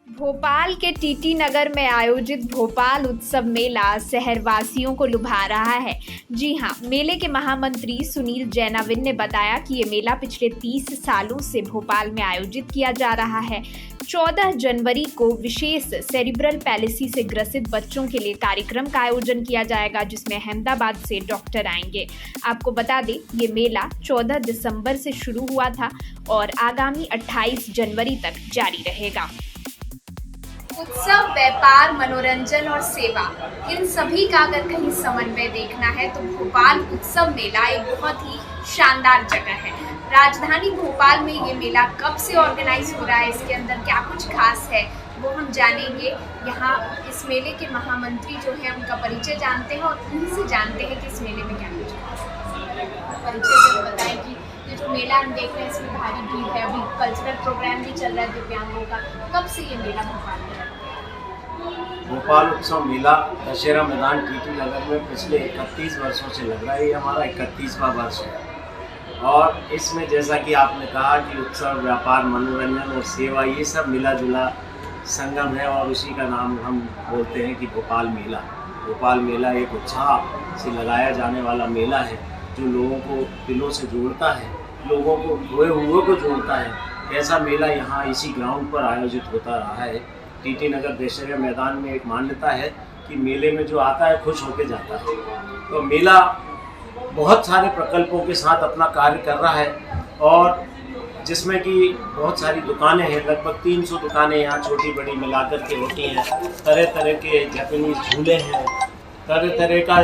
भोपाल के टीटी नगर में आयोजित भोपाल उत्सव मेला शहरवासियों को लुभा रहा है। जी हां, मेले के महामंत्री सुनील जैनाविन ने बताया कि ये मेला पिछले 30 सालों से भोपाल में आयोजित किया जा रहा है। 14 जनवरी को विशेष सेरिब्रल पैलिसी से ग्रसित बच्चों के लिए कार्यक्रम का आयोजन किया जाएगा, जिसमें अहमदाबाद से डॉक्टर आएंगे। आपको बता दें, ये मेला 14 दिसंबर से शुरू हुआ था और आगामी 28 जनवरी तक जारी रहेगा। उत्सव, व्यापार, मनोरंजन और सेवा, इन सभी का अगर कहीं समन्वय देखना है तो भोपाल उत्सव मेला एक बहुत ही शानदार जगह है। राजधानी भोपाल में ये मेला कब से ऑर्गेनाइज हो रहा है, इसके अंदर क्या कुछ खास है, वो हम जानेंगे। यहाँ इस मेले के महामंत्री जो है उनका परिचय जानते हैं और उन्हीं से जानते हैं कि इस मेले में क्या कुछ खास है। परिचय से बताएं कि ये जो मेला हम देख रहे हैं इसमें भारी भीड़ है, अभी कल्चरल प्रोग्राम भी चल रहा है दिव्यांगों का। कब से ये मेला भोपाल में लगता है? भोपाल उत्सव मेला दशहरा मैदान टीटी नगर में पिछले 31 वर्षों से लग रहा है। ये हमारा 31वां वर्ष है और इसमें जैसा कि आपने कहा कि उत्सव, व्यापार, मनोरंजन और सेवा ये सब मिला जुला संगम है और उसी का नाम हम बोलते हैं कि भोपाल मेला। भोपाल मेला एक उत्साह से लगाया जाने वाला मेला है जो लोगों को दिलों से जोड़ता है, लोगों को हुए हुए को जोड़ता है। ऐसा मेला यहाँ इसी ग्राउंड पर आयोजित होता रहा है। टीटी नगर दशहरा मैदान में एक मान्यता है कि मेले में जो आता है खुश होकर जाता है। तो मेला बहुत सारे प्रकल्पों के साथ अपना कार्य कर रहा है और जिसमें कि बहुत सारी दुकानें हैं, लगभग 300 दुकानें यहाँ छोटी बड़ी मिलाकर के होती हैं। तरह तरह के जापानीज झूले हैं, तरह तरह का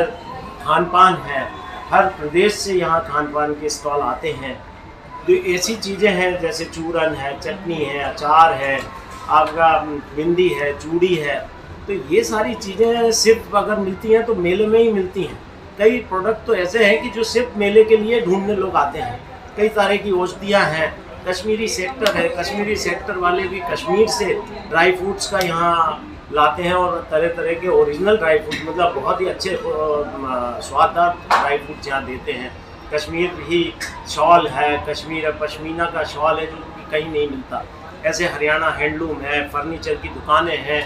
खान पान है। हर प्रदेश से यहाँ खान पान के स्टॉल आते हैं। जो ऐसी चीज़ें हैं जैसे चूरन है, चटनी है, अचार है, आपका बिंदी है, चूड़ी है। तो ये सारी चीज़ें सिर्फ अगर मिलती हैं तो मेले में ही मिलती हैं। कई प्रोडक्ट तो ऐसे हैं कि जो सिर्फ मेले के लिए ढूंढने लोग आते हैं। कई तरह की औषधियाँ हैं, कश्मीरी सेक्टर है, कश्मीरी सेक्टर वाले भी कश्मीर से ड्राई फ्रूट्स का यहाँ लाते हैं और तरह तरह के ओरिजिनल ड्राई फ्रूट, मतलब बहुत ही अच्छे स्वाददार ड्राई फ्रूट्स यहाँ देते हैं। कश्मीर ही शॉल है, कश्मीर पश्मीना का शॉल है जो कि कहीं नहीं मिलता। ऐसे हरियाणा हैंडलूम है, फर्नीचर की दुकानें हैं।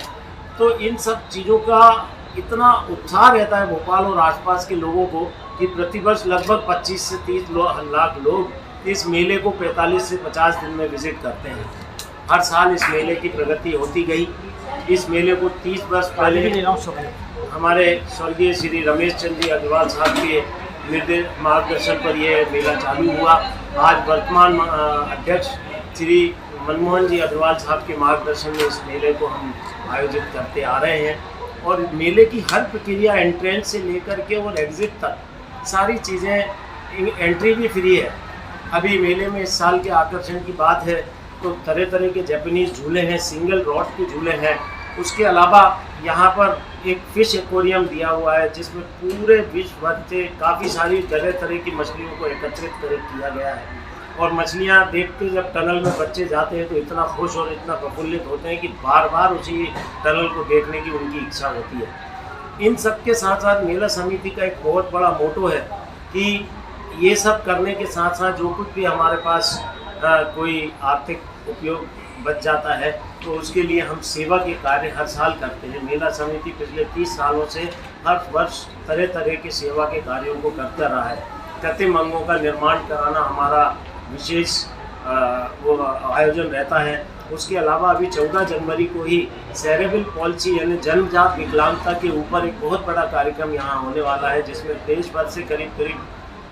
तो इन सब चीज़ों का इतना उत्साह रहता है भोपाल और आसपास के लोगों को कि प्रतिवर्ष लगभग 25 से 30 लाख लोग इस मेले को 45 से 50 दिन में विजिट करते हैं। हर साल इस मेले की प्रगति होती गई। इस मेले को 30 वर्ष पहले हमारे स्वर्गीय श्री रमेश चंद्र जी अग्रवाल साहब के निर्देश मार्गदर्शन पर यह मेला चालू हुआ। आज वर्तमान अध्यक्ष श्री मनमोहन जी अग्रवाल साहब के मार्गदर्शन में इस मेले को हम आयोजित करते आ रहे हैं और मेले की हर प्रक्रिया, एंट्रेंस से लेकर के और एग्ज़िट तक सारी चीज़ें, एंट्री भी फ्री है। अभी मेले में इस साल के आकर्षण की बात है तो तरह तरह के जापानीज झूले हैं, सिंगल रॉड के झूले हैं। उसके अलावा यहाँ पर एक फ़िश एक्वेरियम दिया हुआ है जिसमें पूरे विश्व भर से काफ़ी सारी तरह तरह की मछलियों को एकत्रित किया गया है और मछलियाँ देखते जब टनल में बच्चे जाते हैं तो इतना खुश और इतना प्रफुल्लित होते हैं कि बार बार उसी टनल को देखने की उनकी इच्छा होती है। इन सब के साथ साथ मेला समिति का एक बहुत बड़ा मोटो है कि ये सब करने के साथ साथ जो कुछ भी हमारे पास कोई आर्थिक उपयोग बच जाता है तो उसके लिए हम सेवा के कार्य हर साल करते हैं। मेला समिति पिछले 30 सालों से हर वर्ष तरह तरह के सेवा के कार्यों को करता रहा है। कृत्रिम अंगों का निर्माण कराना हमारा विशेष वो आयोजन रहता है। उसके अलावा अभी 14 जनवरी को ही सेरेब्रल पॉल्सी यानी जन्मजात विकलांगता के ऊपर एक बहुत बड़ा कार्यक्रम यहाँ होने वाला है जिसमें देश भर से करीब करीब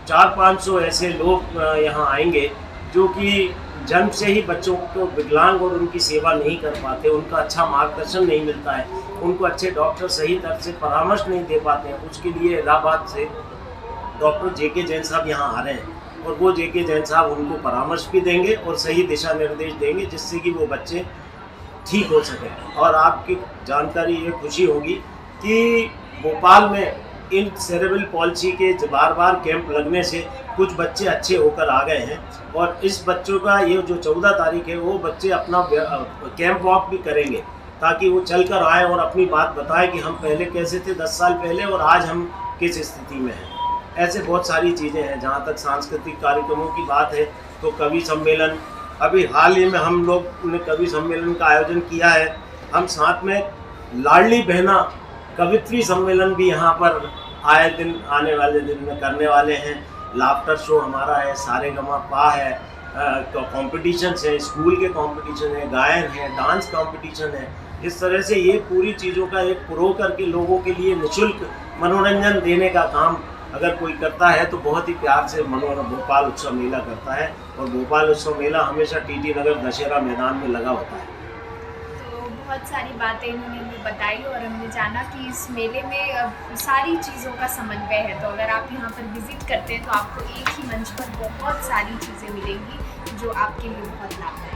400-500 ऐसे लोग यहाँ आएंगे जो कि जन्म से ही बच्चों को विकलांग और उनकी सेवा नहीं कर पाते, उनका अच्छा मार्गदर्शन नहीं मिलता है, उनको अच्छे डॉक्टर सही तरह से परामर्श नहीं दे पाते हैं। उसके लिए इलाहाबाद से डॉक्टर जेके जैन साहब यहाँ आ रहे हैं और वो जेके जैन साहब उनको परामर्श भी देंगे और सही दिशा निर्देश देंगे जिससे कि वो बच्चे ठीक हो सकें। और आपकी जानकारी ये खुशी होगी कि भोपाल में इन सेरेब्रल पॉल्सी के बार बार कैंप लगने से कुछ बच्चे अच्छे होकर आ गए हैं और इस बच्चों का ये जो 14 तारीख है वो बच्चे अपना कैंप वॉक भी करेंगे ताकि वो चल कर आएँ और अपनी बात बताएं कि हम पहले कैसे थे 10 साल पहले और आज हम किस स्थिति में हैं। ऐसे बहुत सारी चीज़ें हैं। जहाँ तक सांस्कृतिक कार्यक्रमों की बात है तो कवि सम्मेलन, अभी हाल ही में हम लोग ने कवि सम्मेलन का आयोजन किया है हम साथ में लाडली बहना कवित्री सम्मेलन भी यहाँ पर आए दिन आने वाले दिन में करने वाले हैं। लाफ्टर शो हमारा है, सारेगामा पा है, कॉम्पिटिशन्स है, स्कूल के कॉम्पिटिशन है, गायन है, डांस कॉम्पिटिशन है। इस तरह से ये पूरी चीज़ों का एक प्रो करके लोगों के लिए निःशुल्क मनोरंजन देने का काम अगर कोई करता है तो बहुत ही प्यार से भोपाल उत्सव मेला करता है। और भोपाल उत्सव मेला हमेशा टीटी नगर दशहरा मैदान में लगा होता है। तो बहुत सारी बातें इन्होंने हमें बताई और हमने जाना कि इस मेले में सारी चीज़ों का समन्वय है। तो अगर आप यहाँ पर विजिट करते हैं तो आपको एक ही मंच पर बहुत सारी चीज़ें मिलेंगी जो आपके लिए बहुत लाभदायक है।